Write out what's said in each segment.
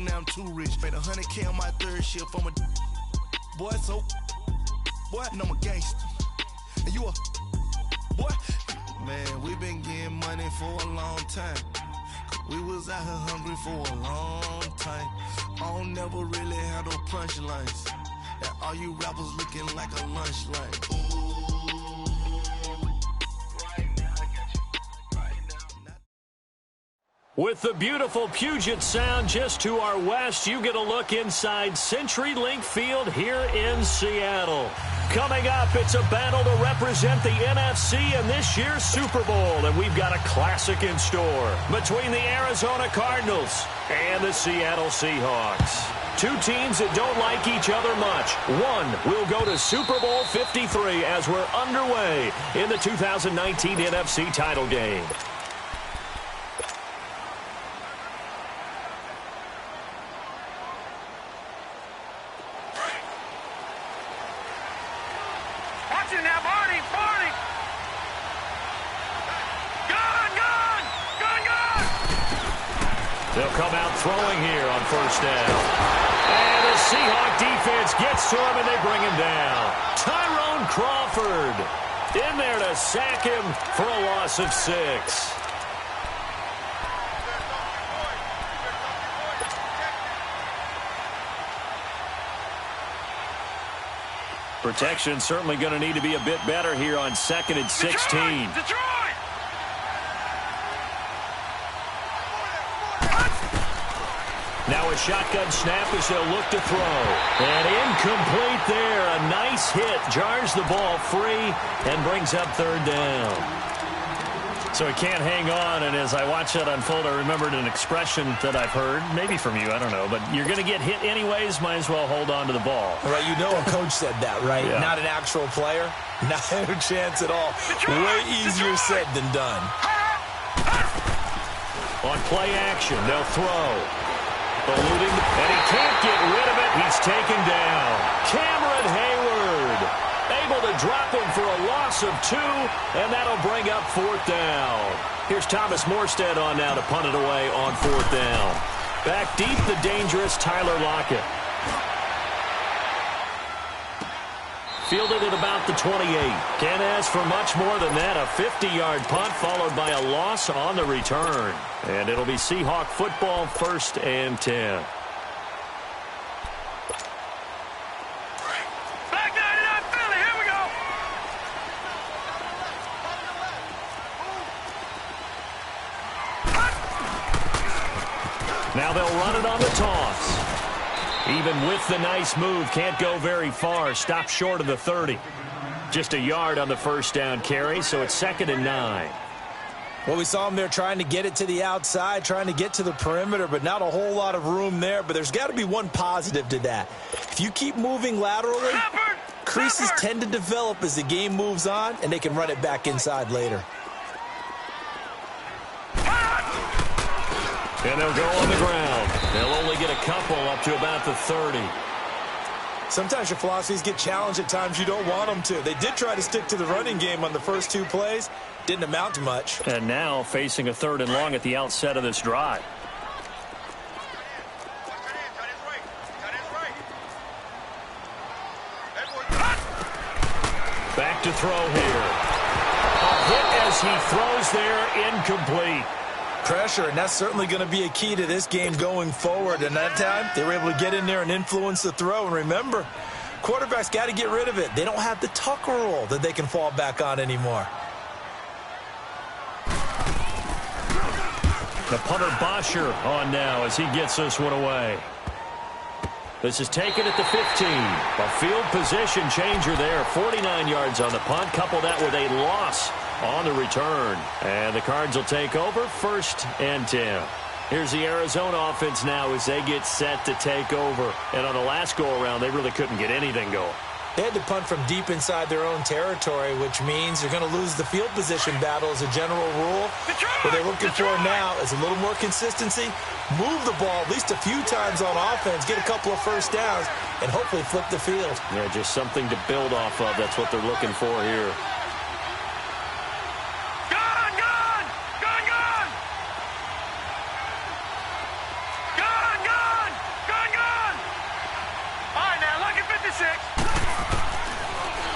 now I'm too rich. Made 100K on my third shift. I'm a boy, so boy, and I'm a gangster. And you a boy. Man, we been getting money for a long time. We was out here hungry for a long time. I don't never really have no punchlines. And all you rappers looking like a lunch line. With the beautiful Puget Sound just to our west, you get a look inside CenturyLink Field here in Seattle. Coming up, it's a battle to represent the NFC in this year's Super Bowl, and we've got a classic in store between the Arizona Cardinals and the Seattle Seahawks. Two teams that don't like each other much. One will go to Super Bowl 53 as we're underway in the 2019 NFC title game. They'll come out throwing here on first down. And the Seahawk defense gets to him, and they bring him down. Tyrone Crawford in there to sack him for a loss of 6. Protection certainly going to need to be a bit better here on 2nd and 16. Detroit! Now a shotgun snap as they'll look to throw. And incomplete there. A nice hit. Jars the ball free and brings up 3rd down. So he can't hang on, and as I watch that unfold, I remembered an expression that I've heard, maybe from you, I don't know, but you're going to get hit anyways, might as well hold on to the ball. Right, you know a coach said that, right? Yeah. Not an actual player. Not a chance at all. Way easier said than done. On play action, they'll throw. Eluding, and he can't get rid of it. He's taken down. Cameron Hayward able to drop him for a loss of 2, and that'll bring up 4th down. Here's Thomas Morstead on now to punt it away on 4th down. Back deep, the dangerous Tyler Lockett. Fielded at about the 28. Can't ask for much more than that. A 50-yard punt followed by a loss on the return. And it'll be Seahawk football, 1st and 10. Now they'll run it on the toss. Even with the nice move, can't go very far. Stop short of the 30. Just a yard on the first down carry, so it's 2nd and 9. Well, we saw him there trying to get it to the outside, trying to get to the perimeter, but not a whole lot of room there. But there's got to be one positive to that. If you keep moving laterally, creases tend to develop as the game moves on, and they can run it back inside later. And they'll go on the ground. They'll only get a couple up to about the 30. Sometimes your philosophies get challenged at times you don't want them to. They did try to stick to the running game on the first 2 plays. Didn't amount to much. And now facing a 3rd and long at the outset of this drive. Back to throw here. A hit as he throws there, incomplete. Pressure, and that's certainly going to be a key to this game going forward. And that time, they were able to get in there and influence the throw. And remember, quarterbacks got to get rid of it. They don't have the Tucker rule that they can fall back on anymore. The punter Bosher on now as he gets this one away. This is taken at the 15. A field position changer there. 49 yards on the punt. Couple that with a loss on the return. And the Cards will take over, 1st and 10. Here's the Arizona offense now as they get set to take over. And on the last go-around, they really couldn't get anything going. They had to punt from deep inside their own territory, which means you're going to lose the field position battle as a general rule. What they're looking for now is a little more consistency, move the ball at least a few times on offense, get a couple of first downs, and hopefully flip the field. Yeah, just something to build off of. That's what they're looking for here.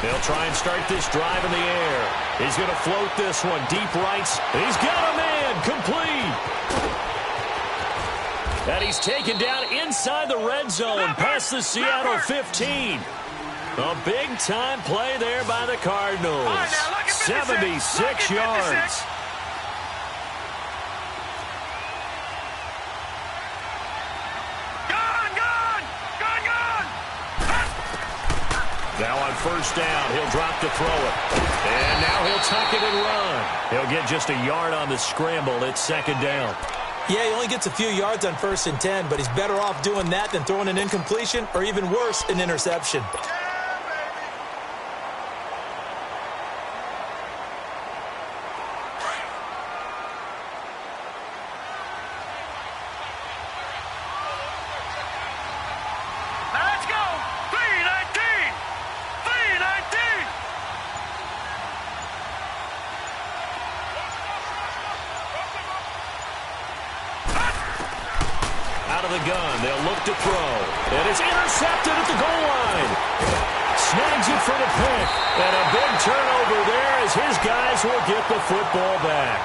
They'll try and start this drive in the air. He's going to float this one deep right. He's got a man complete. And he's taken down inside the red zone past the Seattle 15. A big-time play there by the Cardinals. 76 yards. Now on first down, he'll drop to throw it. And now he'll tuck it and run. He'll get just a yard on the scramble. It's second down. Yeah, he only gets a few yards on 1st and 10, but he's better off doing that than throwing an incompletion or even worse, an interception. Out of the gun, they'll look to throw. And it's intercepted at the goal line. Snags it for the pick. And a big turnover there as his guys will get the football back.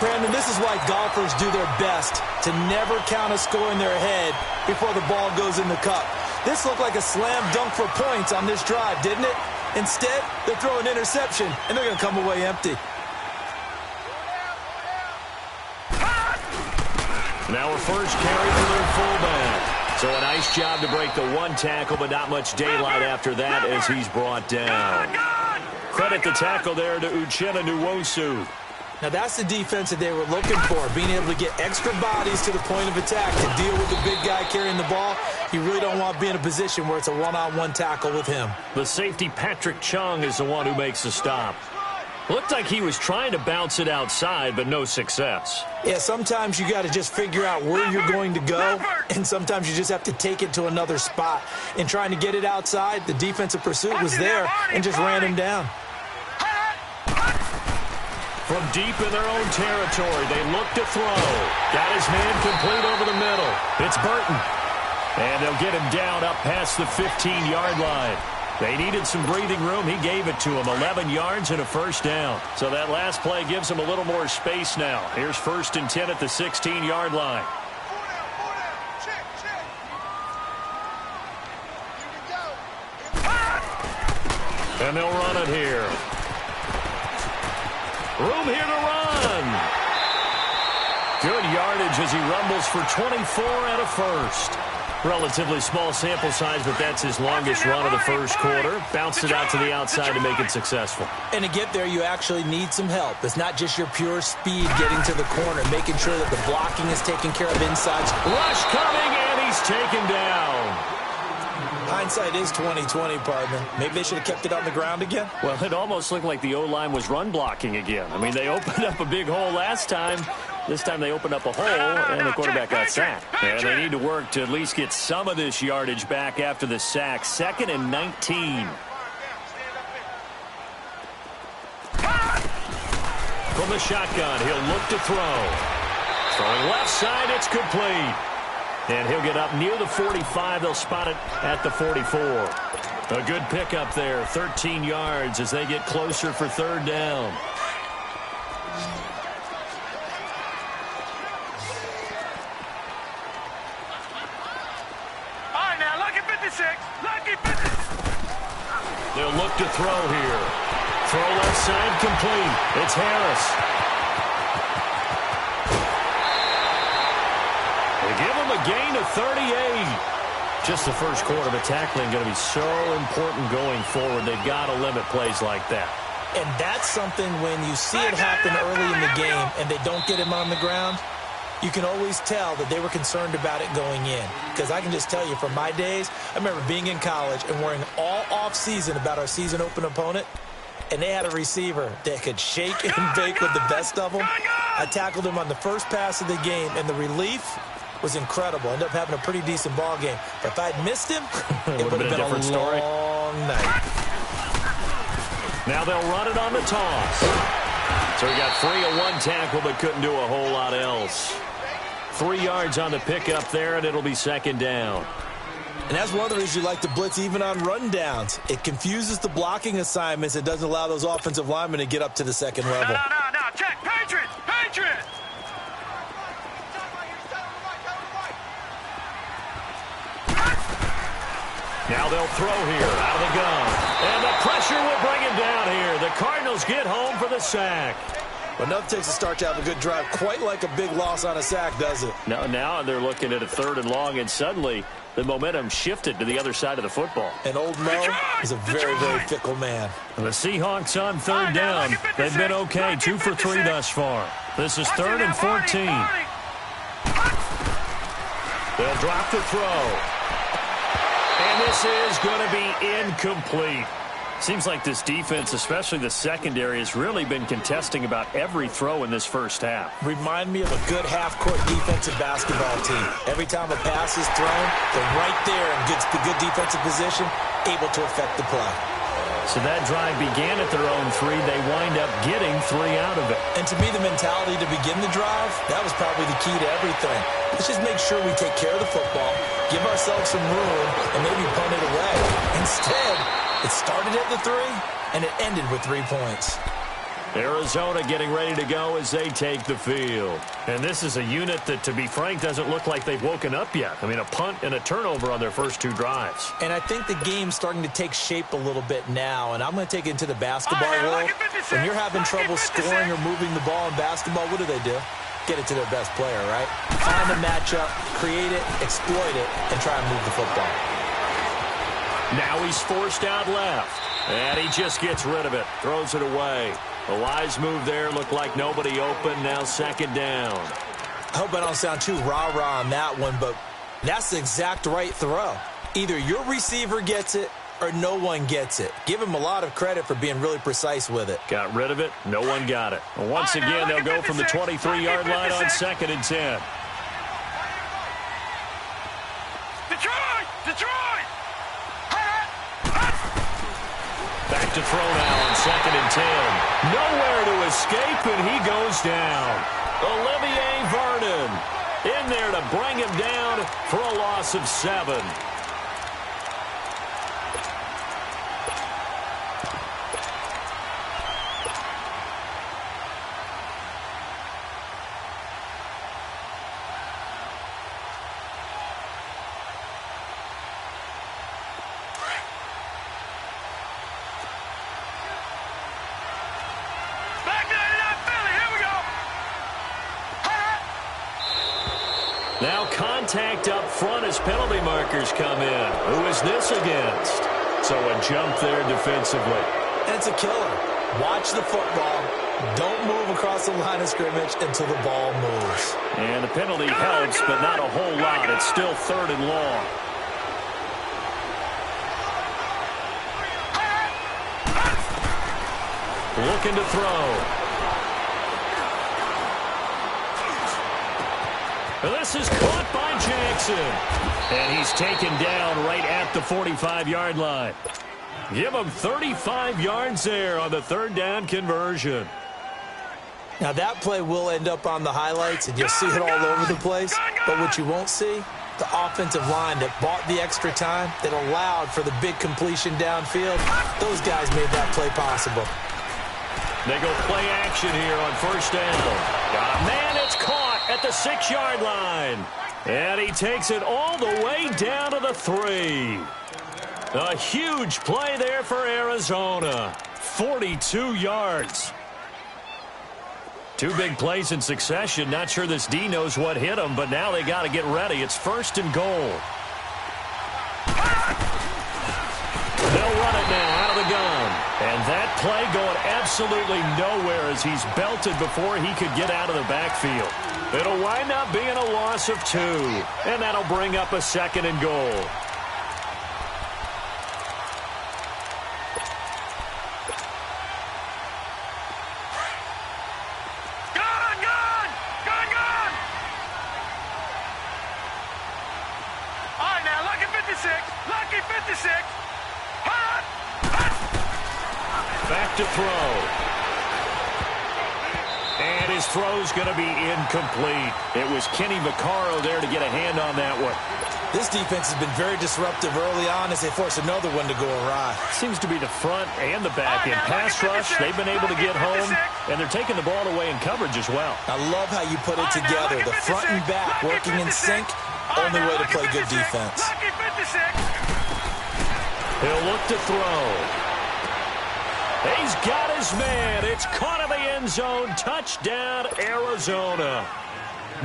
Brandon, this is why golfers do their best to never count a score in their head before the ball goes in the cup. This looked like a slam dunk for points on this drive, didn't it? Instead, they throw an interception, and they're going to come away empty. Now a first carry for their fullback. So a nice job to break the one tackle, but not much daylight after that as he's brought down. Credit the tackle there to Uchenna Nwosu. Now that's the defense that they were looking for, being able to get extra bodies to the point of attack to deal with the big guy carrying the ball. You really don't want to be in a position where it's a one-on-one tackle with him. The safety, Patrick Chung, is the one who makes the stop. Looked like he was trying to bounce it outside, but no success. Yeah, sometimes you got to just figure out where you're going to go, and sometimes you just have to take it to another spot. In trying to get it outside, the defensive pursuit was there and just ran him down. From deep in their own territory, they look to throw. Got his man complete over the middle. It's Burton. And they'll get him down up past the 15-yard line. They needed some breathing room. He gave it to him. 11 yards and a first down. So that last play gives him a little more space now. Here's 1st and 10 at the 16-yard line. And they'll run it here. Room here to run. Good yardage as he rumbles for 24 and a first. Relatively small sample size, but that's his longest run of the first quarter. Bounced it out to the outside to make it successful. And to get there, you actually need some help. It's not just your pure speed getting to the corner, making sure that the blocking is taken care of inside. Rush coming, and he's taken down. Hindsight is 20/20, partner. Maybe they should have kept it on the ground again. Well, it almost looked like the O-line was run blocking again. I mean, they opened up a big hole last time. This time they opened up a hole, and the quarterback got sacked. And they need to work to at least get some of this yardage back after the sack. 2nd and 19. From the shotgun, he'll look to throw. Throwing left side, it's complete. And he'll get up near the 45. They'll spot it at the 44. A good pickup there, 13 yards as they get closer for 3rd down. They'll look to throw here. Throw left side complete. It's Harris. They give him a gain of 38. Just the first quarter, but tackling going to be so important going forward. They've got to limit plays like that. And that's something when you see it happen early in the game and they don't get him on the ground, you can always tell that they were concerned about it going in. Because I can just tell you from my days, I remember being in college and worrying all off-season about our season open opponent, and they had a receiver that could shake and bake with the best of them. I tackled him on the first pass of the game, and the relief was incredible. Ended up having a pretty decent ball game. But if I'd missed him, it would have been a different story. Long night. Now they'll run it on the toss. So he got free of one tackle, but couldn't do a whole lot else. 3 yards on the pickup there, and it'll be 2nd down. And that's one of the reasons you like to blitz even on rundowns. It confuses the blocking assignments. It doesn't allow those offensive linemen to get up to the second level. No. Check. Patriot. Now they'll throw here out of the gun. And the pressure will bring him down here. The Cardinals get home for the sack. But nothing takes a start to have a good drive quite like a big loss on a sack, does it? Now they're looking at a 3rd and long, and suddenly the momentum shifted to the other side of the football. And old Mo is a very, very fickle man. The Seahawks on 3rd down. They've been okay, 2 for 3 thus far. This is 3rd and 14. They'll drop the throw. And this is going to be incomplete. Seems like this defense, especially the secondary, has really been contesting about every throw in this first half. Remind me of a good half-court defensive basketball team. Every time a pass is thrown, they're right there in good defensive position, able to affect the play. So that drive began at their own 3. They wind up getting 3 out of it. And to me, the mentality to begin the drive, that was probably the key to everything. Let's just make sure we take care of the football, give ourselves some room, and maybe punt it away. Instead, it started at the 3, and it ended with 3 points. Arizona getting ready to go as they take the field. And this is a unit that, to be frank, doesn't look like they've woken up yet. I mean, a punt and a turnover on their first 2 drives. And I think the game's starting to take shape a little bit now, and I'm going to take it into the basketball world. When you're having trouble scoring or moving the ball in basketball, what do? Get it to their best player, right? Find a matchup, create it, exploit it, and try and move the football. Now he's forced out left, and he just gets rid of it, throws it away. A wise move there, looked like nobody open, now 2nd down. I hope I don't sound too rah-rah on that one, but that's the exact right throw. Either your receiver gets it or no one gets it. Give him a lot of credit for being really precise with it. Got rid of it, no one got it. And once again, they'll go from the 23-yard line on 2nd and 10. Detroit! Back to throw now on 2nd and 10. Nowhere to escape, and he goes down. Olivier Vernon in there to bring him down for a loss of 7. Now contact up front as penalty markers come in. Who is this against? So a jump there defensively. And it's a killer. Watch the football. Don't move across the line of scrimmage until the ball moves. And the penalty helps, but not a whole lot. It's still 3rd and long. Looking to throw. This is caught by Jackson. And he's taken down right at the 45-yard line. Give him 35 yards there on the 3rd down conversion. Now that play will end up on the highlights, and you'll see it all over the place. But what you won't see, the offensive line that bought the extra time, that allowed for the big completion downfield, those guys made that play possible. They go play action here on 1st down. Man, it's caught at the 6-yard line. And he takes it all the way down to the 3. A huge play there for Arizona. 42 yards. 2 big plays in succession. Not sure this D knows what hit him, but now they got to get ready. It's 1st and goal. They'll run it now out of the gun. And that play going absolutely nowhere as he's belted before he could get out of the backfield. It'll wind up being a loss of 2. And that'll bring up a 2nd and goal. Back to throw. And his throw's going to be incomplete. It was Kenny Vaccaro there to get a hand on that one. This This defense has been very disruptive early on as they force another one to go awry. Seems to be the front and the back in pass rush. They've been able to get home, and they're taking the ball away in coverage as well. I love how you put it together. The front and back working in sync. Only way to play good defense. He'll look to throw. He's got his man. It's caught in the end zone. Touchdown, Arizona.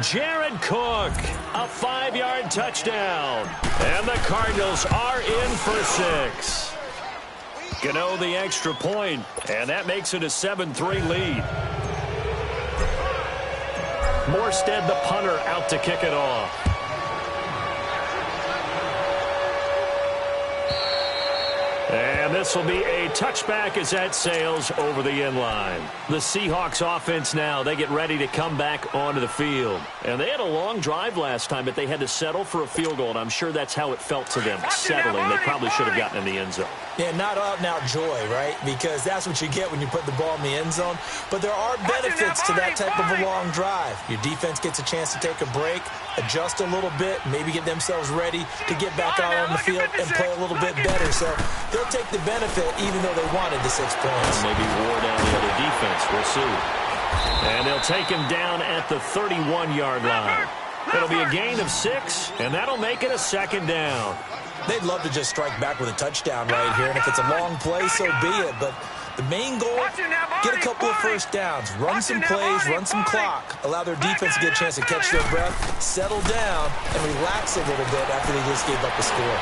Jared Cook, a 5-yard touchdown. And the Cardinals are in for 6. Gano the extra point, and that makes it a 7-3 lead. Morstead, the punter, out to kick it off. And this will be a touchback as that sails over the end line. The Seahawks offense now, they get ready to come back onto the field. And they had a long drive last time, but they had to settle for a field goal, and I'm sure that's how it felt to them, settling. They probably should have gotten in the end zone. Yeah, not out-and-out joy, right? Because that's what you get when you put the ball in the end zone. But there are benefits to that type of a long drive. Your defense gets a chance to take a break, adjust a little bit, maybe get themselves ready to get back out on the field and play a little bit better. So they'll take the benefit even though they wanted the 6 points. Maybe wore down the other defense. We'll see. And they'll take him down at the 31-yard line. It'll be a gain of 6, and that'll make it a 2nd down. They'd love to just strike back with a touchdown right here, and if it's a long play, so be it. But the main goal, get a couple of first downs, run some plays, run some clock, allow their defense to get a chance to catch their breath, settle down, and relax a little bit after they just gave up a score.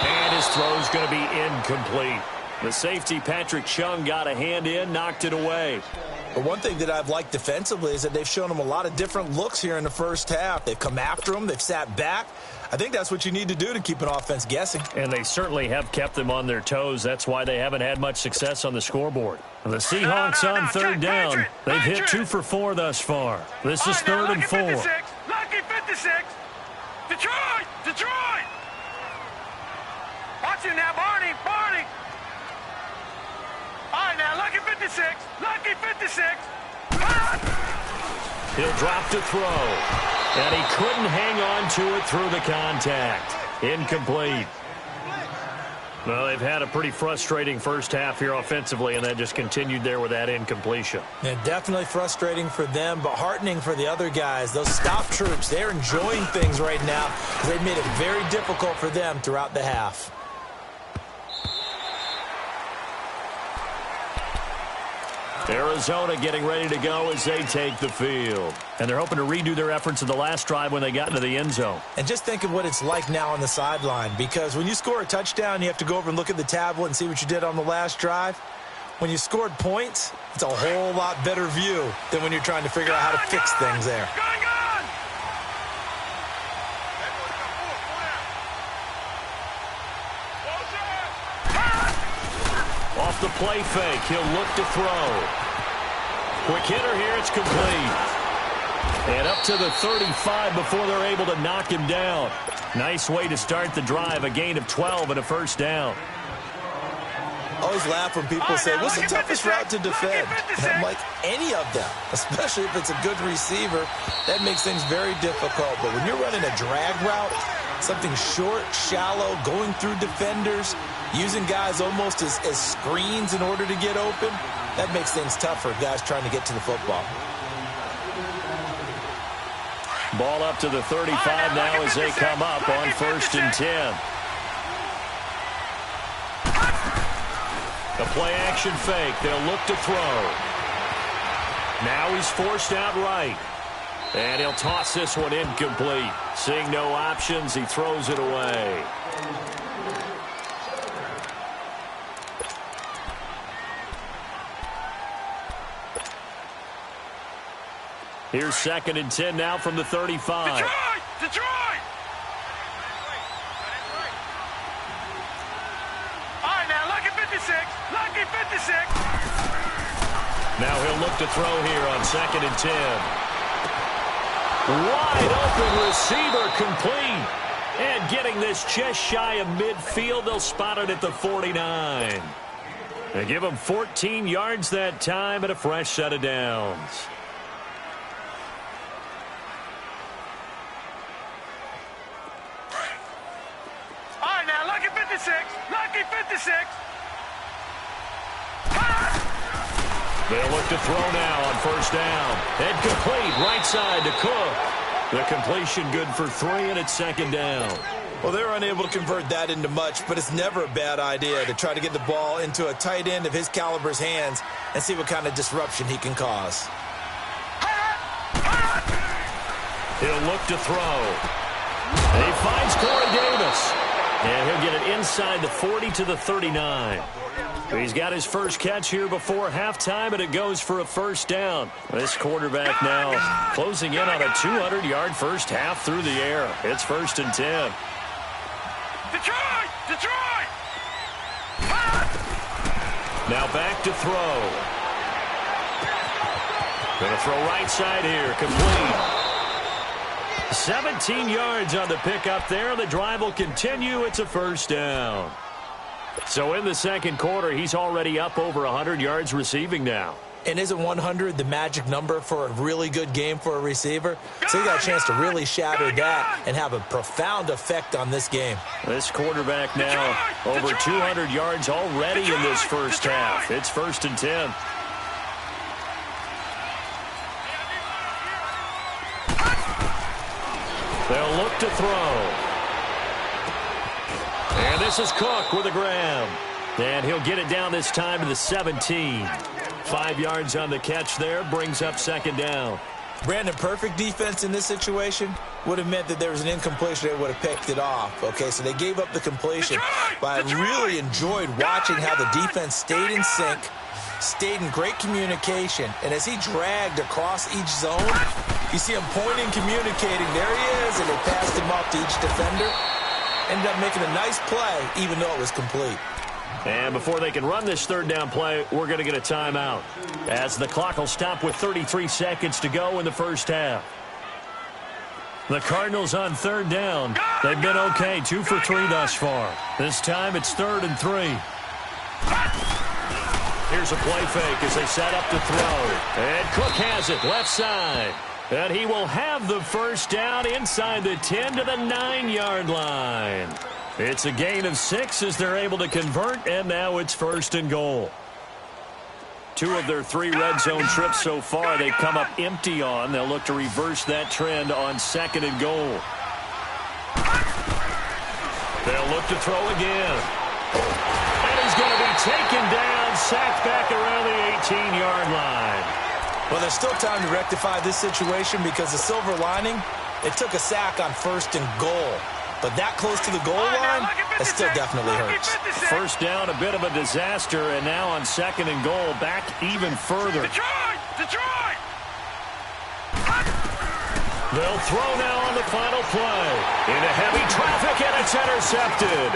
And his throw's going to be incomplete. The safety, Patrick Chung, got a hand in, knocked it away. But one thing that I've liked defensively is that they've shown them a lot of different looks here in the first half. They've come after them. They've sat back. I think that's what you need to do to keep an offense guessing. And they certainly have kept them on their toes. That's why they haven't had much success on the scoreboard. The Seahawks on 3rd down. They've hit 2 for 4 thus far. This is 3rd and 4. Lucky 56. Detroit. Watch it now, Barney. All right, now, Lucky 56. He'll drop to throw. And he couldn't hang on to it through the contact. Incomplete. Well, they've had a pretty frustrating first half here offensively, and that just continued there with that incompletion. Yeah, definitely frustrating for them, but heartening for the other guys. Those stop troops, they're enjoying things right now because they've made it very difficult for them throughout the half. Arizona getting ready to go as they take the field. And they're hoping to redo their efforts in the last drive when they got into the end zone. And just think of what it's like now on the sideline, because when you score a touchdown, you have to go over and look at the tablet and see what you did on the last drive. When you scored points, it's a whole lot better view than when you're trying to figure out how to fix things there. Off the play fake, he'll look to throw. Quick hitter here, it's complete. And up to the 35 before they're able to knock him down. Nice way to start the drive, a gain of 12 and a first down. I always laugh when people say, what's the toughest route to defend? And I'm like, any of them, especially if it's a good receiver. That makes things very difficult. But when you're running a drag route, something short, shallow, going through defenders, using guys almost as screens in order to get open, that makes things tough for guys trying to get to the football. Ball up to the 35 now as they come up on 1st and 10. A play-action fake. They'll look to throw. Now he's forced out right. And he'll toss this one incomplete. Seeing no options, he throws it away. Here's 2nd and 10 now from the 35. Detroit! All right, now, Lucky 56. Now he'll look to throw here on 2nd and 10. Wide open receiver complete. And getting this just shy of midfield, they'll spot it at the 49. They give him 14 yards that time and a fresh set of downs. 56. Lucky 56. They'll look to throw now on first down. And complete right side to Cook. The completion good for 3, and it's second down. Well, they were unable to convert that into much, but it's never a bad idea to try to get the ball into a tight end of his caliber's hands and see what kind of disruption he can cause. He'll look to throw. And he finds Corey Davis. And he'll get it inside the 40 to the 39. He's got his first catch here before halftime, and it goes for a first down. This quarterback now closing in on a 200-yard first half through the air. It's 1st and 10. Detroit! Detroit! Now back to throw. Going to throw right side here. Complete. 17 yards on the pickup there. The drive will continue. It's a first down. So in the second quarter, he's already up over 100 yards receiving now. And isn't 100 the magic number for a really good game for a receiver? So he got a chance to really shatter that and have a profound effect on this game. This quarterback now over 200 yards already in this first half. It's 1st and 10. They'll look to throw. And this is Cook with a grab. And he'll get it down this time to the 17. 5 yards on the catch there, brings up second down. Brandon, perfect defense in this situation would have meant that there was an incompletion. They would have picked it off. Okay, so they gave up the completion. But I really enjoyed watching how the defense stayed in sync, stayed in great communication. And as he dragged across each zone, you see him pointing, communicating. There he is, and they passed him off to each defender. Ended up making a nice play, even though it was complete. And before they can run this third down play, we're going to get a timeout, as the clock will stop with 33 seconds to go in the first half. The Cardinals on third down. They've been okay, 2 for 3 thus far. This time it's 3rd and 3. Here's a play fake as they set up to throw. And Cook has it left side. And he will have the first down inside the 10 to the 9-yard line. It's a gain of 6 as they're able to convert, and now it's 1st and goal. 2 of their 3 red zone trips so far they've come up empty on. They'll look to reverse that trend on 2nd and goal. They'll look to throw again. And he's going to be taken down, sacked back around the 18-yard line. Well, there's still time to rectify this situation because the silver lining, it took a sack on 1st and goal. But that close to the goal line, it still definitely hurts. First down, a bit of a disaster, and now on 2nd and goal, back even further. Detroit! They'll throw now on the final play. Into heavy traffic, and it's intercepted.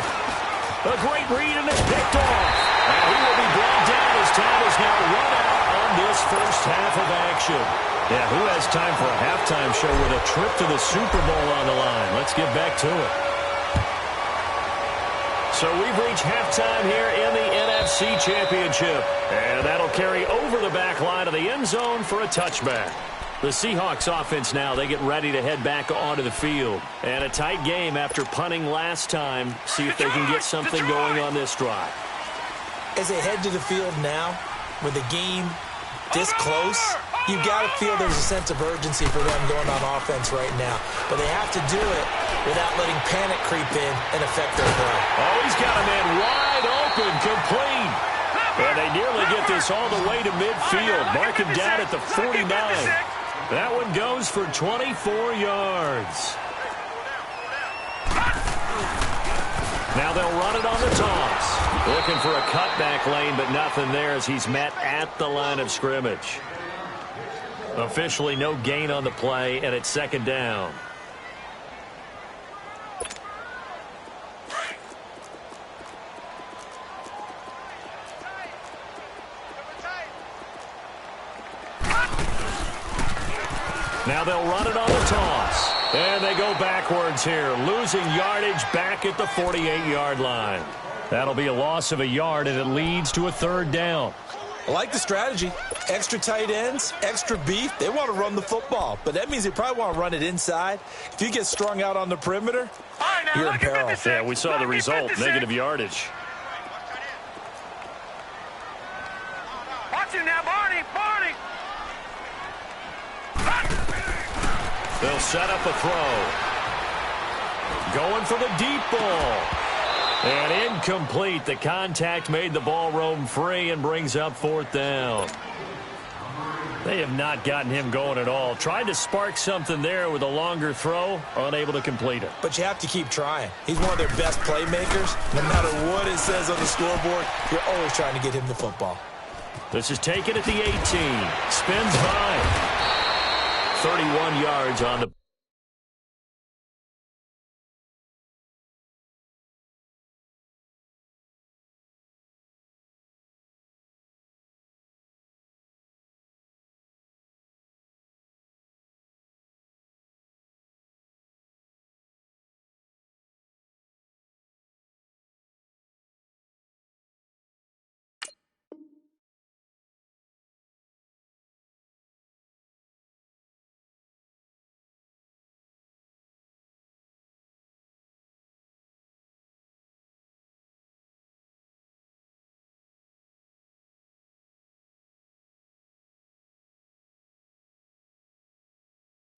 A great read, and it's picked off. And he will be brought down as time is now run out on this first half of action. Yeah, who has time for a halftime show with a trip to the Super Bowl on the line? Let's get back to it. So we've reached halftime here in the NFC Championship. And that'll carry over the back line of the end zone for a touchback. The Seahawks offense now, they get ready to head back onto the field. And a tight game after punting last time. See if they can get something going on this drive. As they head to the field now, with the game this close, you've got to feel there's a sense of urgency for them going on offense right now. But they have to do it without letting panic creep in and affect their play. Oh, he's got a man wide open, complete. And they nearly get this all the way to midfield. Mark him down at the 49. That one goes for 24 yards. Now they'll run it on the toss. Looking for a cutback lane, but nothing there as he's met at the line of scrimmage. Officially no gain on the play, and it's 2nd down. Now they'll run it on the toss. And they go backwards here, losing yardage back at the 48-yard line. That'll be a loss of a yard, and it leads to a 3rd down. I like the strategy. Extra tight ends, extra beef. They want to run the football, but that means they probably want to run it inside. If you get strung out on the perimeter, you're in peril. Yeah, we saw the result, negative yardage. Watch him now, Barney. They'll set up a throw. Going for the deep ball. And incomplete. The contact made the ball roam free and brings up fourth down. They have not gotten him going at all. Tried to spark something there with a longer throw, unable to complete it. But you have to keep trying. He's one of their best playmakers. No matter what it says on the scoreboard, you're always trying to get him the football. This is taken at the 18. Spins by. 31 yards on the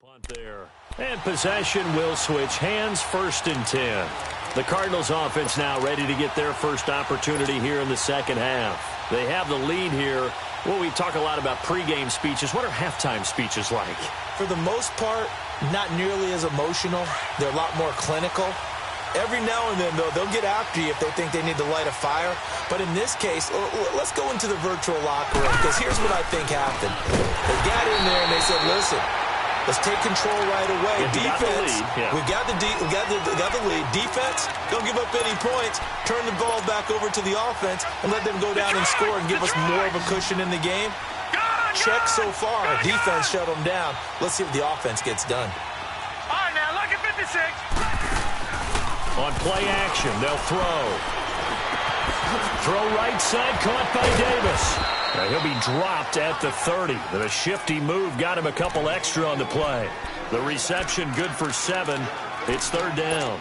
punt there. And possession will switch hands, 1st and 10. The Cardinals offense now ready to get their first opportunity here in the second half. They have the lead here. Well, we talk a lot about pregame speeches. What are halftime speeches like? For the most part, not nearly as emotional. They're a lot more clinical. Every now and then, though, they'll get after you if they think they need to light a fire. But in this case, let's go into the virtual locker room, because here's what I think happened. They got in there and they said, listen, let's take control right away. Defense, we got the lead. Defense, don't give up any points. Turn the ball back over to the offense and let them go down and score and give us more of a cushion in the game. Check so far. Defense shut them down. Let's see if the offense gets done. All right, now, look at 56. On play action, they'll throw. Throw right side, caught by Davis. Now he'll be dropped at the 30. But a shifty move got him a couple extra on the play. The reception good for 7. It's 3rd down.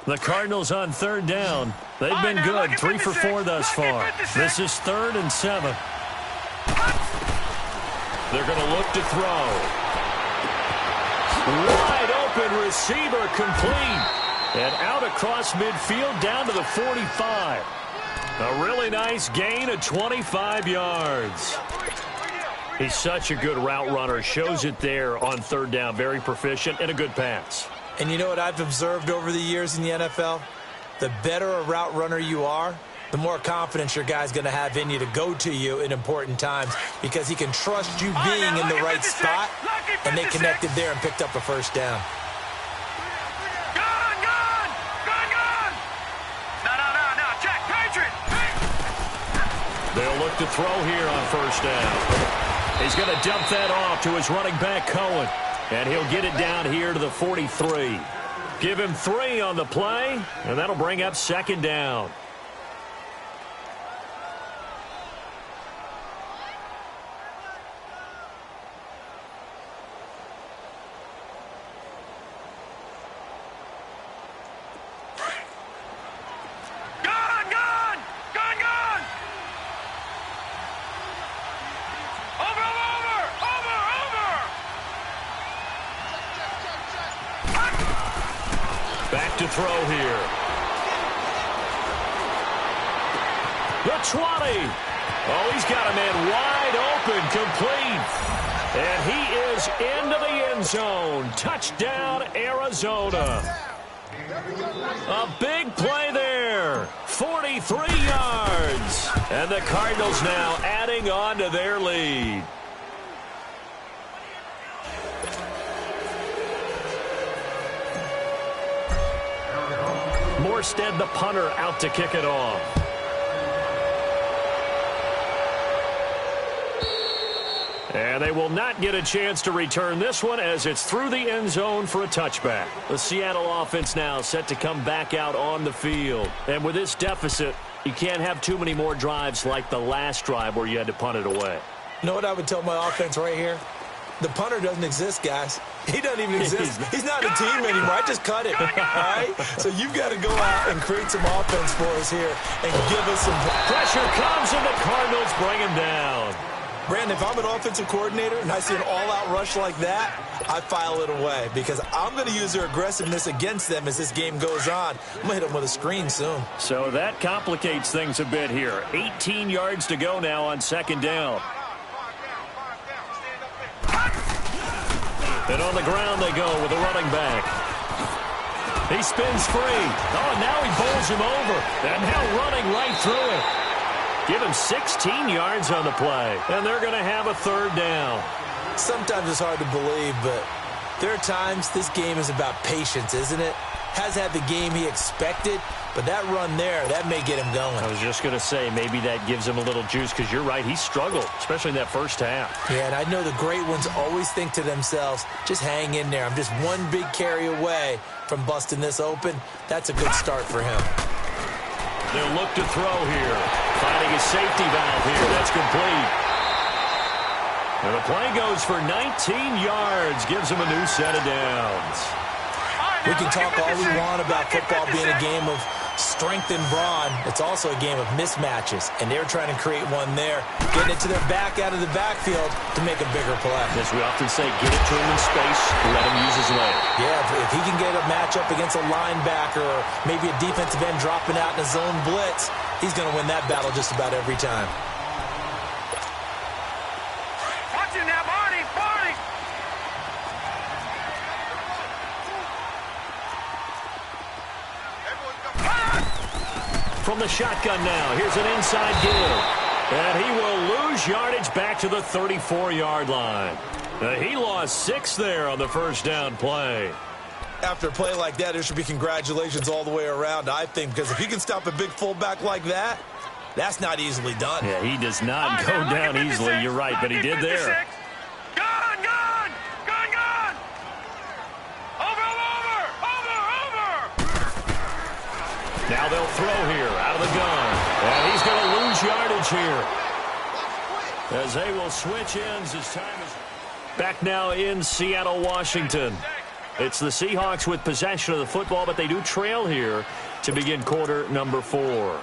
The Cardinals on 3rd down. They've been good. 3 for 4 thus far. This is 3rd and 7. They're going to look to throw. Wide open receiver complete. And out across midfield down to the 45. A really nice gain of 25 yards. He's such a good route runner. Shows it there on 3rd down. Very proficient and a good pass. And you know what I've observed over the years in the NFL? The better a route runner you are, the more confidence your guy's going to have in you to go to you in important times, because he can trust you being in the right spot, and they connected there and picked up a 1st down. They'll look to throw here on 1st down. He's going to dump that off to his running back, Cohen. And he'll get it down here to the 43. Give him 3 on the play, and that'll bring up 2nd down. Back to throw here. The 20. Oh, he's got a man wide open, complete. And he is into the end zone. Touchdown, Arizona. A big play there. 43 yards. And the Cardinals now adding on to their lead. Morstead, the punter, out to kick it off. And they will not get a chance to return this one as it's through the end zone for a touchback. The Seattle offense now set to come back out on the field. And with this deficit, you can't have too many more drives like the last drive where you had to punt it away. You know what I would tell my offense right here? The punter doesn't exist, guys. He doesn't even exist. He's not a team anymore. I just cut it, all right? So you've got to go out and create some offense for us here and give us some pressure comes, and the Cardinals bring him down. Brandon, if I'm an offensive coordinator and I see an all-out rush like that, I file it away because I'm going to use their aggressiveness against them as this game goes on. I'm going to hit them with a screen soon. So that complicates things a bit here. 18 yards to go now on second down. And on the ground they go with a running back. He spins free. Oh, now he bowls him over. And now running right through it. Give him 16 yards on the play. And they're going to have a third down. Sometimes it's hard to believe, but there are times this game is about patience, isn't it? Has had the game he expected, but that run there, that may get him going. I was just going to say, maybe that gives him a little juice because you're right, he struggled, especially in that first half. Yeah, and I know the great ones always think to themselves, just hang in there. I'm just one big carry away from busting this open. That's a good start for him. They'll look to throw here. Finding a safety valve here. That's complete. And the play goes for 19 yards. Gives him a new set of downs. We can talk all we want about football being a game of strength and brawn. It's also a game of mismatches, and they're trying to create one there, getting it to their back out of the backfield to make a bigger play. As we often say, get it to him in space, let him use his leg. Yeah, if he can get a matchup against a linebacker or maybe a defensive end dropping out in a zone blitz, he's going to win that battle just about every time. Watch him now, Barney! Barney! From the shotgun now, here's an inside give. And he will lose yardage back to the 34-yard line. He lost 6 there on the first down play. After a play like that, there should be congratulations all the way around, I think, because if you can stop a big fullback like that, that's not easily done. Yeah, he does not go down easily. You're right, but he did there. Gone! Gone! Gone! Gone! Over! Now they'll throw here out of the gun. And he's going to lose yardage here. As they will switch ends as time is back now in Seattle, Washington. It's the Seahawks with possession of the football, but they do trail here to begin quarter number 4.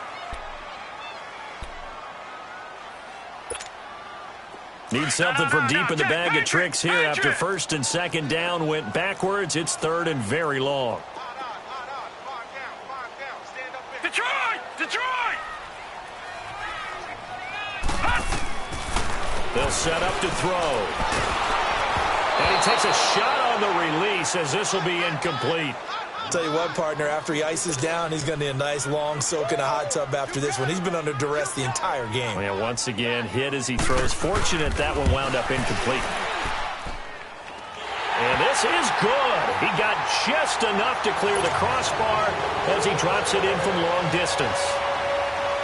Need something from deep in the bag of tricks here after first and second down went backwards. It's third and very long. Detroit! Detroit! They'll set up to throw. And he takes a shot on the release as this will be incomplete. Tell you what, partner, after he ices down, he's going to need a nice long soak in a hot tub after this one. He's been under duress the entire game. Well, yeah, once again, hit as he throws. Fortunate that one wound up incomplete. And this is good. He got just enough to clear the crossbar as he drops it in from long distance.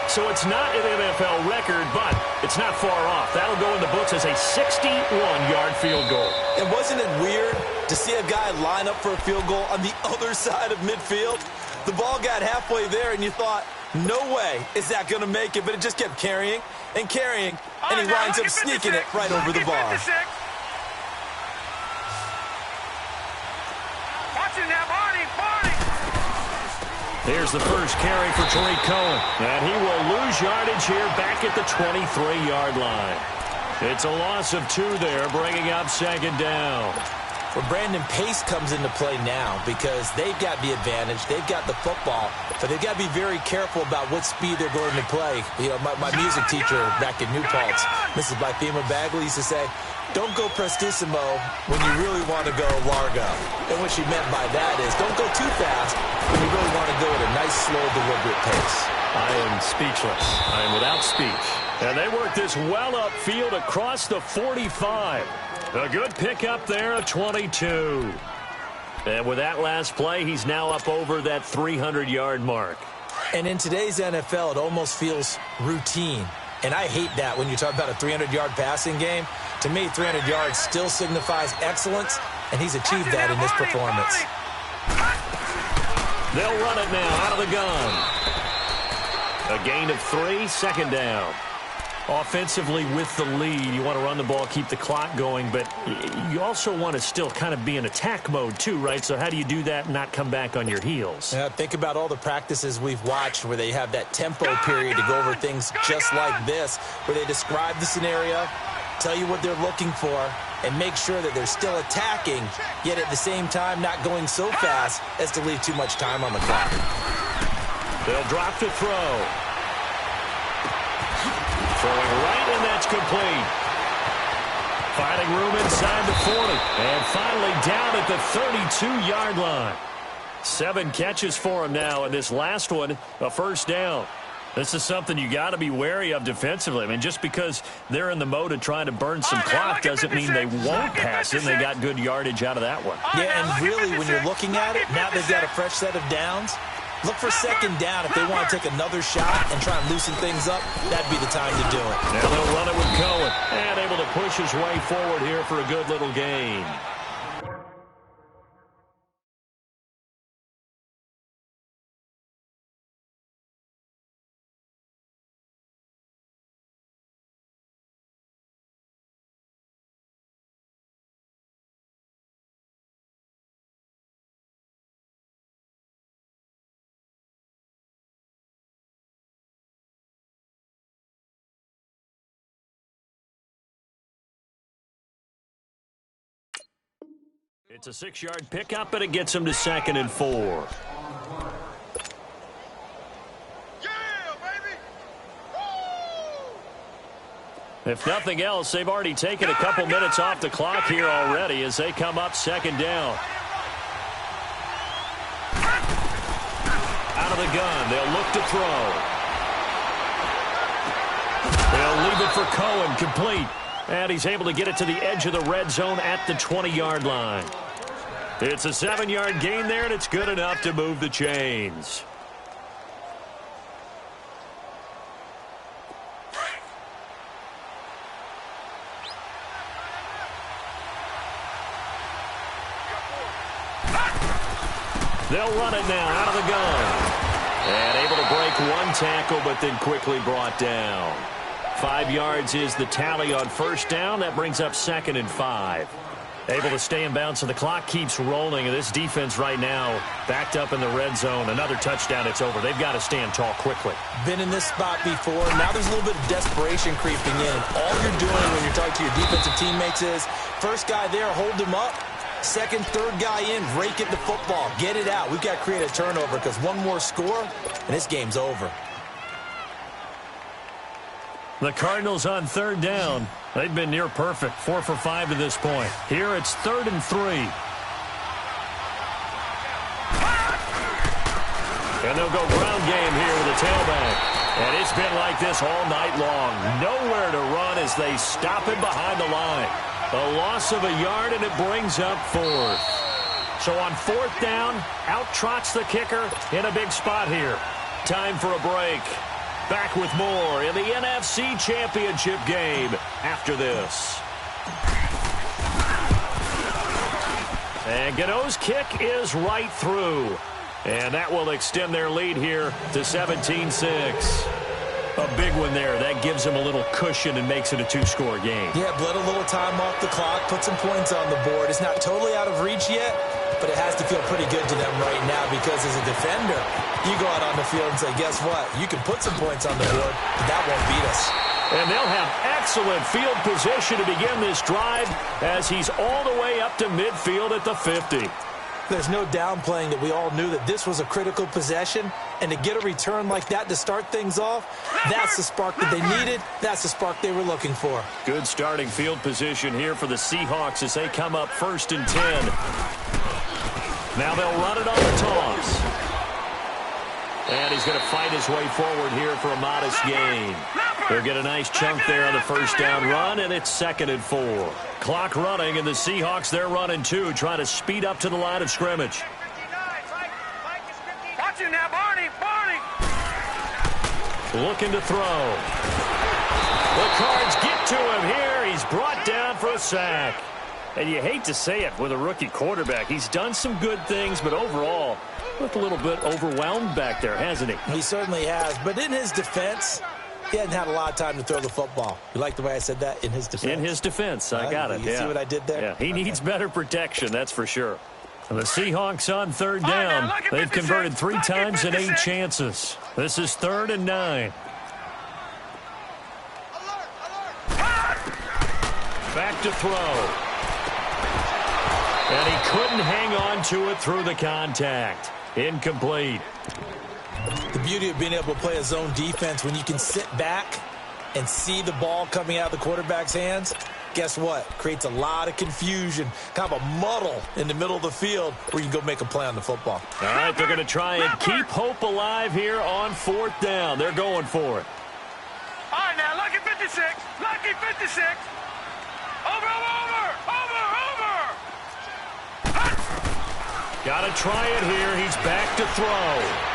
So it's not an NFL record, but it's not far off. That'll go in the books as a 61-yard field goal. And wasn't it weird to see a guy line up for a field goal on the other side of midfield? The ball got halfway there, and you thought, no way is that going to make it, but it just kept carrying and carrying, and he winds up sneaking it right over the bar. Watch him now, Barney! Barney! Here's the first carry for Tariq Cohen. And he will lose yardage here back at the 23-yard line. It's a loss of 2 there, bringing up second down. Well, Brandon, pace comes into play now because they've got the advantage. They've got the football, but they've got to be very careful about what speed they're going to play. You know, my music teacher back in New Paltz, Mrs. Blythema Bagley, used to say, don't go prestissimo when you really want to go largo. And what she meant by that is don't go too fast when you really want to go at a nice, slow, deliberate pace. I am speechless. I am without speech. And they work this well upfield across the 45. A good pickup there of 22. And with that last play, he's now up over that 300-yard mark. And in today's NFL, it almost feels routine. And I hate that when you talk about a 300-yard passing game. To me, 300 yards still signifies excellence, and he's achieved that in this performance. They'll run it now out of the gun. A gain of 3, second down. Offensively with the lead, you want to run the ball, keep the clock going, but you also want to still kind of be in attack mode too, right? So how do you do that and not come back on your heels? Yeah, think about all the practices we've watched where they have that tempo period to go over things just like this, where they describe the scenario, tell you what they're looking for, and make sure that they're still attacking, yet at the same time not going so fast as to leave too much time on the clock. They'll drop to throw. Throwing right, and that's complete. Finding room inside the 40. And finally down at the 32-yard line. 7 catches for him now, and this last one, a first down. This is something you got to be wary of defensively. I mean, just because they're in the mode of trying to burn some clock doesn't mean they won't pass it, and they got good yardage out of that one. Yeah, and really, when you're looking at it, now they've got a fresh set of downs. Look for second down if they want to take another shot and try and loosen things up. That'd be the time to do it. Now they'll run it with Cohen, and able to push his way forward here for a good little gain. It's a 6-yard pickup, and it gets him to 2nd and 4. Yeah, baby! Woo! If nothing else, they've already taken a couple minutes off the clock here already as they come up 2nd down. Out of the gun, they'll look to throw. They'll leave it for Cohen, complete. And he's able to get it to the edge of the red zone at the 20-yard line. It's a 7-yard gain there, and it's good enough to move the chains. They'll run it now out of the gun. And able to break one tackle, but then quickly brought down. 5 yards is the tally on first down. That brings up 2nd and 5. Able to stay in bounds, so the clock keeps rolling. And this defense right now backed up in the red zone. Another touchdown, it's over. They've got to stand tall quickly. Been in this spot before. Now there's a little bit of desperation creeping in. All you're doing when you're talking to your defensive teammates is, first guy there, hold him up. Second, third guy in, rake it the football. Get it out. We've got to create a turnover because one more score, and this game's over. The Cardinals on 3rd down. They've been near perfect, 4 for 5 to this point. Here it's 3rd and 3. And they'll go ground game here with a tailback. And it's been like this all night long. Nowhere to run as they stop him behind the line. A loss of a yard, and it brings up 4th. So on 4th down, out trots the kicker in a big spot here. Time for a break. Back with more in the NFC Championship game after this. And Gano's kick is right through. And that will extend their lead here to 17-6. A big one there. That gives them a little cushion and makes it a 2-score game. Yeah, bled a little time off the clock, put some points on the board. It's not totally out of reach yet, but it has to feel pretty good to them right now because as a defender, you go out on the field and say, guess what? You can put some points on the board, but that won't beat us. And they'll have excellent field position to begin this drive as he's all the way up to midfield at the 50. There's no downplaying that we all knew that this was a critical possession, and to get a return like that to start things off, that's the spark that they needed. That's the spark they were looking for. Good starting field position here for the Seahawks as they come up 1st and 10. Now they'll run it on the toss. And he's going to fight his way forward here for a modest gain. They'll get a nice chunk there on the first down run, and it's 2nd and 4. Clock running, and the Seahawks, they're running too, trying to speed up to the line of scrimmage. Watch him now, Barney! Looking to throw. The Cards get to him here. He's brought down for a sack. And you hate to say it with a rookie quarterback. He's done some good things, but overall, looked a little bit overwhelmed back there, hasn't he? He certainly has. But in his defense, He hadn't had a lot of time to throw the football. You like the way I said that? In his defense? In his defense. I got it. You see what I did there? Yeah, he needs better protection, that's for sure. And the Seahawks on third down. They've converted 3 times in 8 chances. This is 3rd and 9. Back to throw. And he couldn't hang on to it through the contact. Incomplete. The beauty of being able to play a zone defense when you can sit back and see the ball coming out of the quarterback's hands, guess what? Creates a lot of confusion, kind of a muddle in the middle of the field where you can go make a play on the football. All right, they're going to try and keep hope alive here on 4th down. They're going for it. All right, now, lucky 56. Lucky 56. Over. Got to try it here. He's back to throw.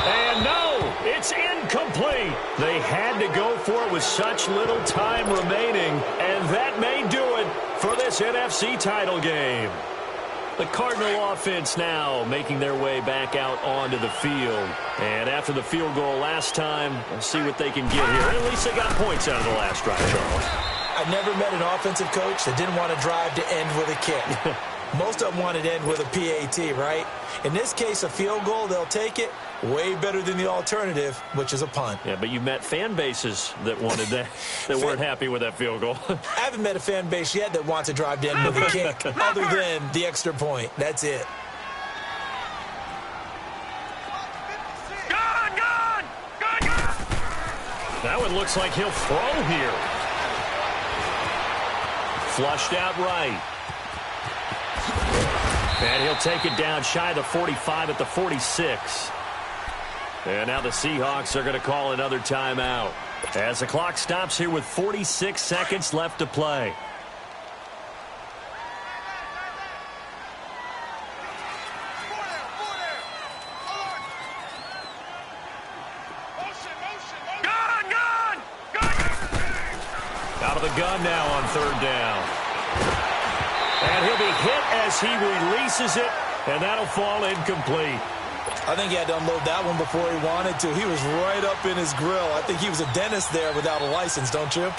And no, it's incomplete. They had to go for it with such little time remaining, and that may do it for this NFC title game. The Cardinal offense now making their way back out onto the field. And after the field goal last time, we'll see what they can get here. At least they got points out of the last drive, Charles. I never met an offensive coach that didn't want to drive to end with a kick. Most of them wanted to end with a PAT, right? In this case, a field goal, they'll take it. Way better than the alternative, which is a punt. Yeah, but you met fan bases that wanted that, that weren't happy with that field goal. I haven't met a fan base yet that wants to drive to end with a kick other than the extra point. That's it. Gone! That one looks like he'll throw here. Flushed out right. And he'll take it down shy of the 45 at the 46. And now the Seahawks are going to call another timeout as the clock stops here with 46 seconds left to play. Gone! Out of the gun now on 3rd down. And he'll be hit as he releases it, and that'll fall incomplete. I think he had to unload that one before he wanted to. He was right up in his grill. I think he was a dentist there without a license, don't you?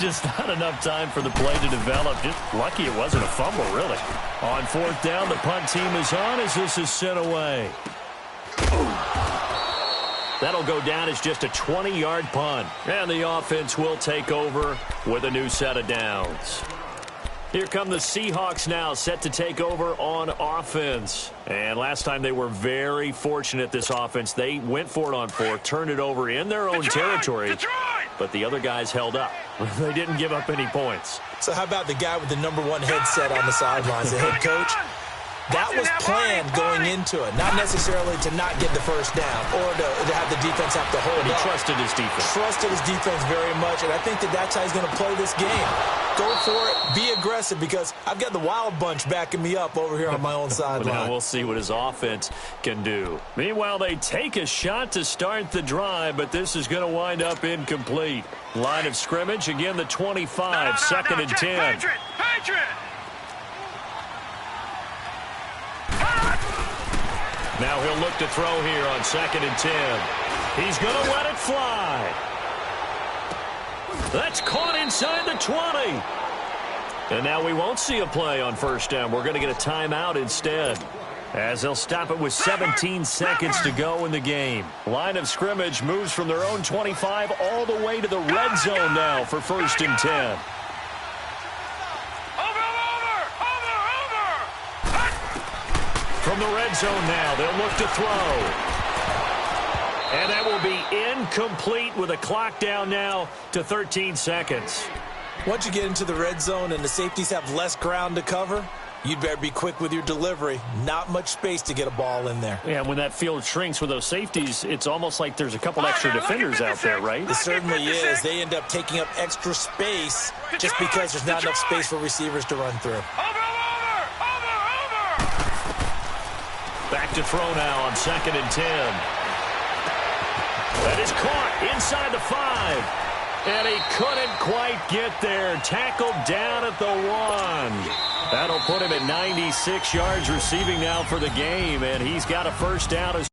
Just not enough time for the play to develop. Just lucky it wasn't a fumble, really. On 4th down, the punt team is on as this is sent away. That'll go down as just a 20-yard punt. And the offense will take over with a new set of downs. Here come the Seahawks now, set to take over on offense. And last time they were very fortunate, this offense. They went for it on 4, turned it over in their own territory, but the other guys held up. They didn't give up any points. So how about the guy with the #1 headset on the sidelines, the head coach? That was planned going into it, not necessarily to not get the first down or to have the defense have to hold up. He trusted his defense. Trusted his defense very much, and I think that's how he's going to play this game. Go for it, be aggressive, because I've got the wild bunch backing me up over here on my own sideline. Now we'll see what his offense can do. Meanwhile, they take a shot to start the drive, but this is going to wind up incomplete. Line of scrimmage, again the 25, 2nd and 10. Patriot! Now he'll look to throw here on 2nd and 10. He's going to let it fly. That's caught inside the 20. And now we won't see a play on 1st down. We're going to get a timeout instead, as they'll stop it with 17 seconds to go in the game. Line of scrimmage moves from their own 25 all the way to the red zone now for 1st and 10. From the red zone now, they'll look to throw. And that will be incomplete with a clock down now to 13 seconds. Once you get into the red zone and the safeties have less ground to cover, you'd better be quick with your delivery. Not much space to get a ball in there. Yeah, when that field shrinks with those safeties, it's almost like there's a couple extra defenders out there, right? It certainly is. They end up taking up extra space just because there's not enough space for receivers to run through. Back to throw now on 2nd and 10. That is caught inside the 5. And he couldn't quite get there. Tackled down at the 1. That'll put him at 96 yards receiving now for the game. And he's got a 1st down as